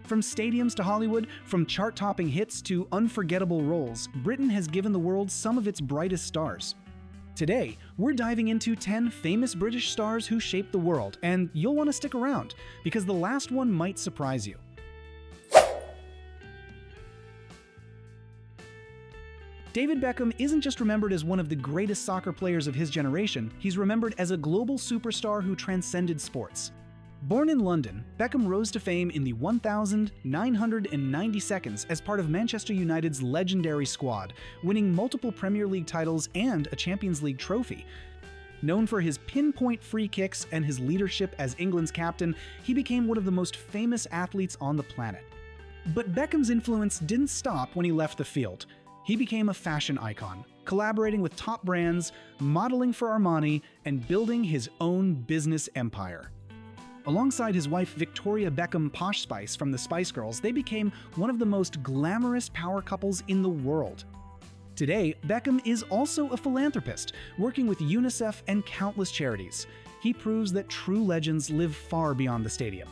From stadiums to Hollywood, from chart-topping hits to unforgettable roles, Britain has given the world some of its brightest stars. Today, we're diving into 10 famous British stars who shaped the world, and you'll want to stick around, because the last one might surprise you. David Beckham isn't just remembered as one of the greatest soccer players of his generation, he's remembered as a global superstar who transcended sports. Born in London, Beckham rose to fame in the 1,990 seconds as part of Manchester United's legendary squad, winning multiple Premier League titles and a Champions League trophy. Known for his pinpoint free kicks and his leadership as England's captain, he became one of the most famous athletes on the planet. But Beckham's influence didn't stop when he left the field. He became a fashion icon, collaborating with top brands, modeling for Armani, and building his own business empire. Alongside his wife Victoria Beckham Posh Spice from the Spice Girls, they became one of the most glamorous power couples in the world. Today, Beckham is also a philanthropist, working with UNICEF and countless charities. He proves that true legends live far beyond the stadium.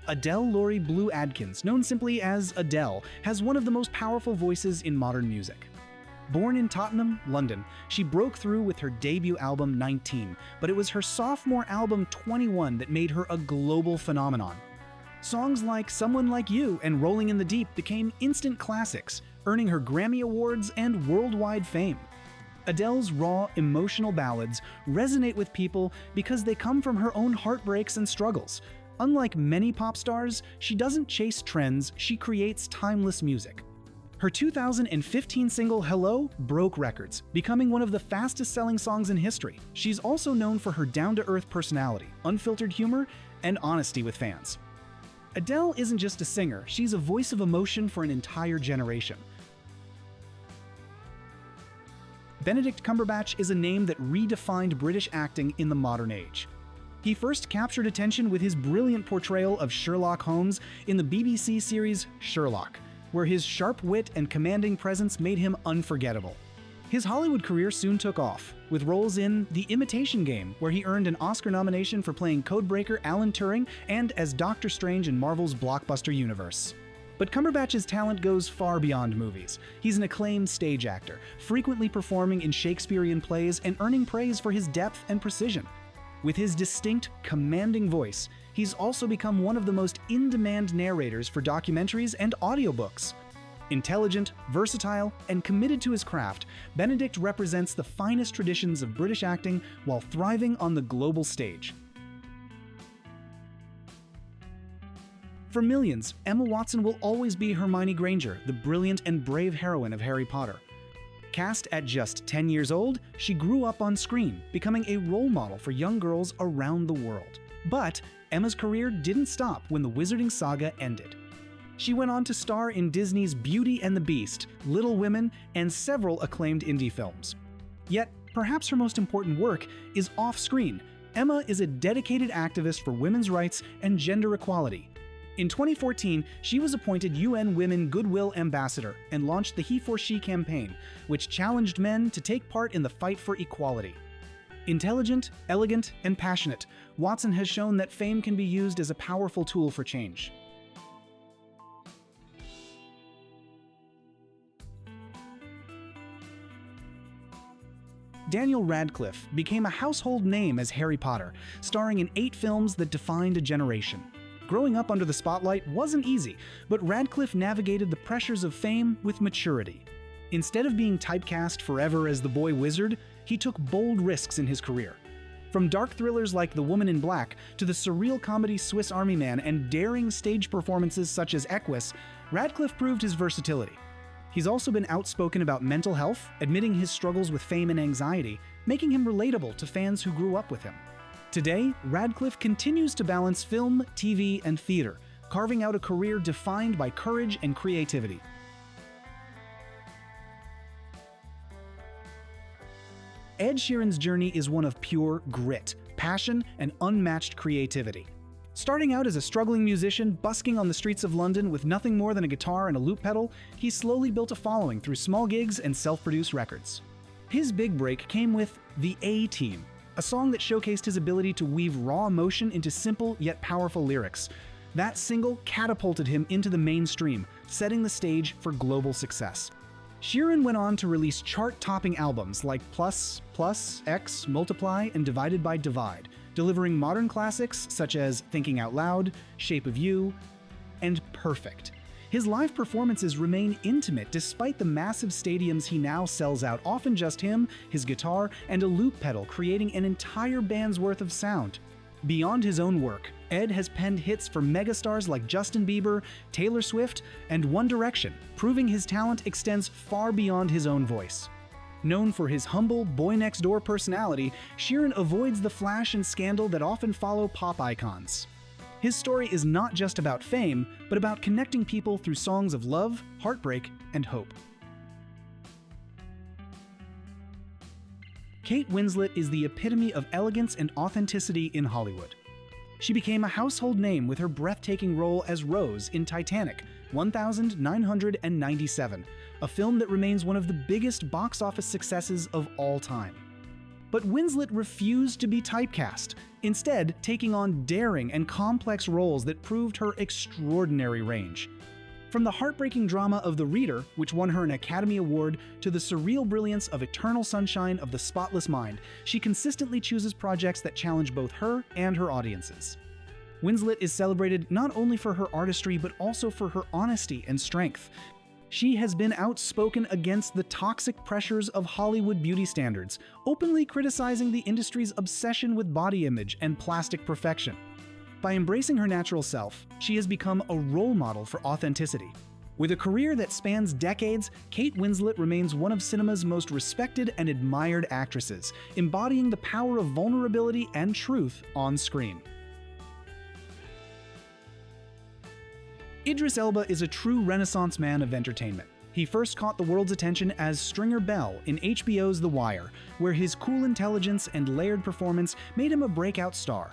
Adele Laurie Blue Adkins, known simply as Adele, has one of the most powerful voices in modern music. Born in Tottenham, London, she broke through with her debut album 19, but it was her sophomore album 21 that made her a global phenomenon. Songs like Someone Like You and Rolling in the Deep became instant classics, earning her Grammy Awards and worldwide fame. Adele's raw, emotional ballads resonate with people because they come from her own heartbreaks and struggles. Unlike many pop stars, she doesn't chase trends, she creates timeless music. Her 2015 single Hello broke records, becoming one of the fastest-selling songs in history. She's also known for her down-to-earth personality, unfiltered humor, and honesty with fans. Adele isn't just a singer, she's a voice of emotion for an entire generation. Benedict Cumberbatch is a name that redefined British acting in the modern age. He first captured attention with his brilliant portrayal of Sherlock Holmes in the BBC series Sherlock, where his sharp wit and commanding presence made him unforgettable. His Hollywood career soon took off, with roles in The Imitation Game, where he earned an Oscar nomination for playing codebreaker Alan Turing, and as Doctor Strange in Marvel's blockbuster universe. But Cumberbatch's talent goes far beyond movies. He's an acclaimed stage actor, frequently performing in Shakespearean plays and earning praise for his depth and precision. With his distinct, commanding voice, he's also become one of the most in-demand narrators for documentaries and audiobooks. Intelligent, versatile, and committed to his craft, Benedict represents the finest traditions of British acting while thriving on the global stage. For millions, Emma Watson will always be Hermione Granger, the brilliant and brave heroine of Harry Potter. Cast at just 10 years old, she grew up on screen, becoming a role model for young girls around the world. But Emma's career didn't stop when the Wizarding saga ended. She went on to star in Disney's Beauty and the Beast, Little Women, and several acclaimed indie films. Yet, perhaps her most important work is off-screen. Emma is a dedicated activist for women's rights and gender equality. In 2014, she was appointed UN Women Goodwill Ambassador and launched the He for She campaign, which challenged men to take part in the fight for equality. Intelligent, elegant, and passionate, Watson has shown that fame can be used as a powerful tool for change. Daniel Radcliffe became a household name as Harry Potter, starring in 8 films that defined a generation. Growing up under the spotlight wasn't easy, but Radcliffe navigated the pressures of fame with maturity. Instead of being typecast forever as the boy wizard, he took bold risks in his career. From dark thrillers like The Woman in Black to the surreal comedy Swiss Army Man and daring stage performances such as Equus, Radcliffe proved his versatility. He's also been outspoken about mental health, admitting his struggles with fame and anxiety, making him relatable to fans who grew up with him. Today, Radcliffe continues to balance film, TV, and theater, carving out a career defined by courage and creativity. Ed Sheeran's journey is one of pure grit, passion, and unmatched creativity. Starting out as a struggling musician busking on the streets of London with nothing more than a guitar and a loop pedal, he slowly built a following through small gigs and self-produced records. His big break came with The A-Team, a song that showcased his ability to weave raw emotion into simple yet powerful lyrics. That single catapulted him into the mainstream, setting the stage for global success. Sheeran went on to release chart-topping albums like Plus, Plus, X, Multiply, and Divided by Divide, delivering modern classics such as Thinking Out Loud, Shape of You, and Perfect. His live performances remain intimate despite the massive stadiums he now sells out, often just him, his guitar, and a loop pedal, creating an entire band's worth of sound. Beyond his own work, Ed has penned hits for megastars like Justin Bieber, Taylor Swift, and One Direction, proving his talent extends far beyond his own voice. Known for his humble, boy-next-door personality, Sheeran avoids the flash and scandal that often follow pop icons. His story is not just about fame, but about connecting people through songs of love, heartbreak, and hope. Kate Winslet is the epitome of elegance and authenticity in Hollywood. She became a household name with her breathtaking role as Rose in Titanic, 1997, a film that remains one of the biggest box office successes of all time. But Winslet refused to be typecast, instead taking on daring and complex roles that proved her extraordinary range. From the heartbreaking drama of The Reader, which won her an Academy Award, to the surreal brilliance of Eternal Sunshine of the Spotless Mind, she consistently chooses projects that challenge both her and her audiences. Winslet is celebrated not only for her artistry but also for her honesty and strength. She has been outspoken against the toxic pressures of Hollywood beauty standards, openly criticizing the industry's obsession with body image and plastic perfection. By embracing her natural self, she has become a role model for authenticity. With a career that spans decades, Kate Winslet remains one of cinema's most respected and admired actresses, embodying the power of vulnerability and truth on screen. Idris Elba is a true Renaissance man of entertainment. He first caught the world's attention as Stringer Bell in HBO's The Wire, where his cool intelligence and layered performance made him a breakout star.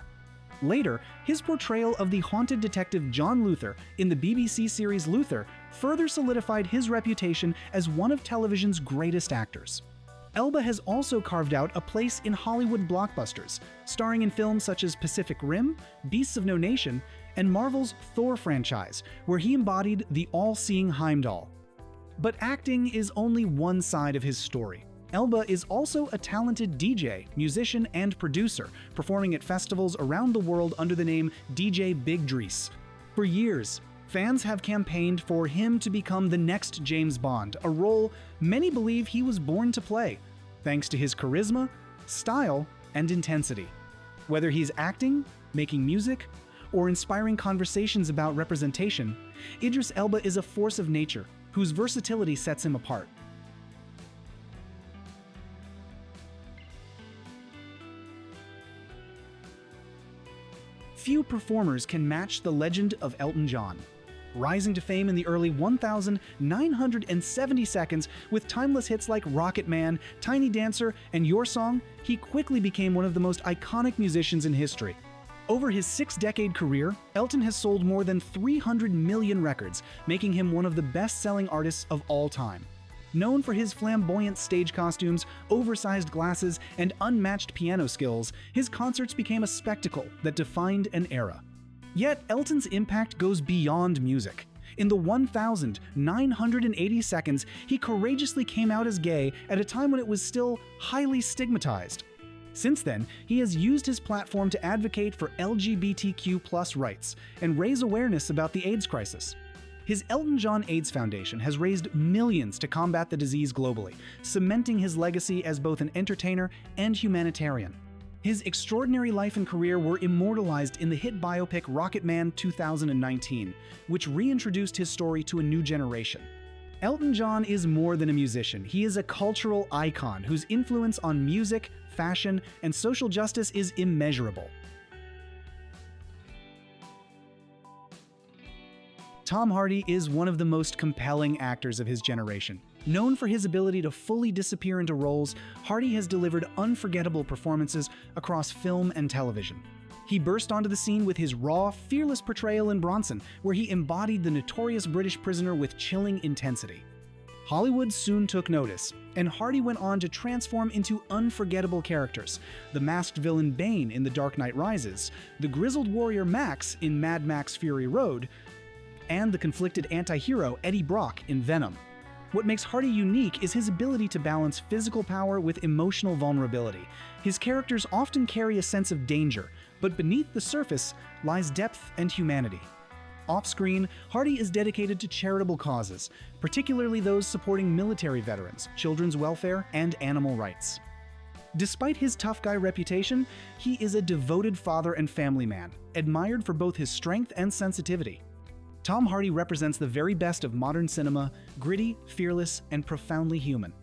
Later, his portrayal of the haunted detective John Luther in the BBC series Luther further solidified his reputation as one of television's greatest actors. Elba has also carved out a place in Hollywood blockbusters, starring in films such as Pacific Rim, Beasts of No Nation, and Marvel's Thor franchise, where he embodied the all-seeing Heimdall. But acting is only one side of his story. Elba is also a talented DJ, musician, and producer, performing at festivals around the world under the name DJ Big Dries. For years, fans have campaigned for him to become the next James Bond, a role many believe he was born to play, thanks to his charisma, style, and intensity. Whether he's acting, making music, or inspiring conversations about representation, Idris Elba is a force of nature whose versatility sets him apart. Few performers can match the legend of Elton John. Rising to fame in the early 1,970 seconds with timeless hits like Rocket Man, Tiny Dancer, and Your Song, he quickly became one of the most iconic musicians in history. Over his 6-decade career, Elton has sold more than 300 million records, making him one of the best-selling artists of all time. Known for his flamboyant stage costumes, oversized glasses, and unmatched piano skills, his concerts became a spectacle that defined an era. Yet, Elton's impact goes beyond music. In the 1,980 seconds, he courageously came out as gay at a time when it was still highly stigmatized. Since then, he has used his platform to advocate for LGBTQ+ rights and raise awareness about the AIDS crisis. His Elton John AIDS Foundation has raised millions to combat the disease globally, cementing his legacy as both an entertainer and humanitarian. His extraordinary life and career were immortalized in the hit biopic Rocket Man 2019, which reintroduced his story to a new generation. Elton John is more than a musician. He is a cultural icon whose influence on music, fashion, and social justice is immeasurable. Tom Hardy is one of the most compelling actors of his generation. Known for his ability to fully disappear into roles, Hardy has delivered unforgettable performances across film and television. He burst onto the scene with his raw, fearless portrayal in Bronson, where he embodied the notorious British prisoner with chilling intensity. Hollywood soon took notice, and Hardy went on to transform into unforgettable characters: the masked villain Bane in The Dark Knight Rises, the grizzled warrior Max in Mad Max Fury Road, and the conflicted anti-hero Eddie Brock in Venom. What makes Hardy unique is his ability to balance physical power with emotional vulnerability. His characters often carry a sense of danger, but beneath the surface lies depth and humanity. Off-screen, Hardy is dedicated to charitable causes, particularly those supporting military veterans, children's welfare, and animal rights. Despite his tough guy reputation, he is a devoted father and family man, admired for both his strength and sensitivity. Tom Hardy represents the very best of modern cinema: gritty, fearless, and profoundly human.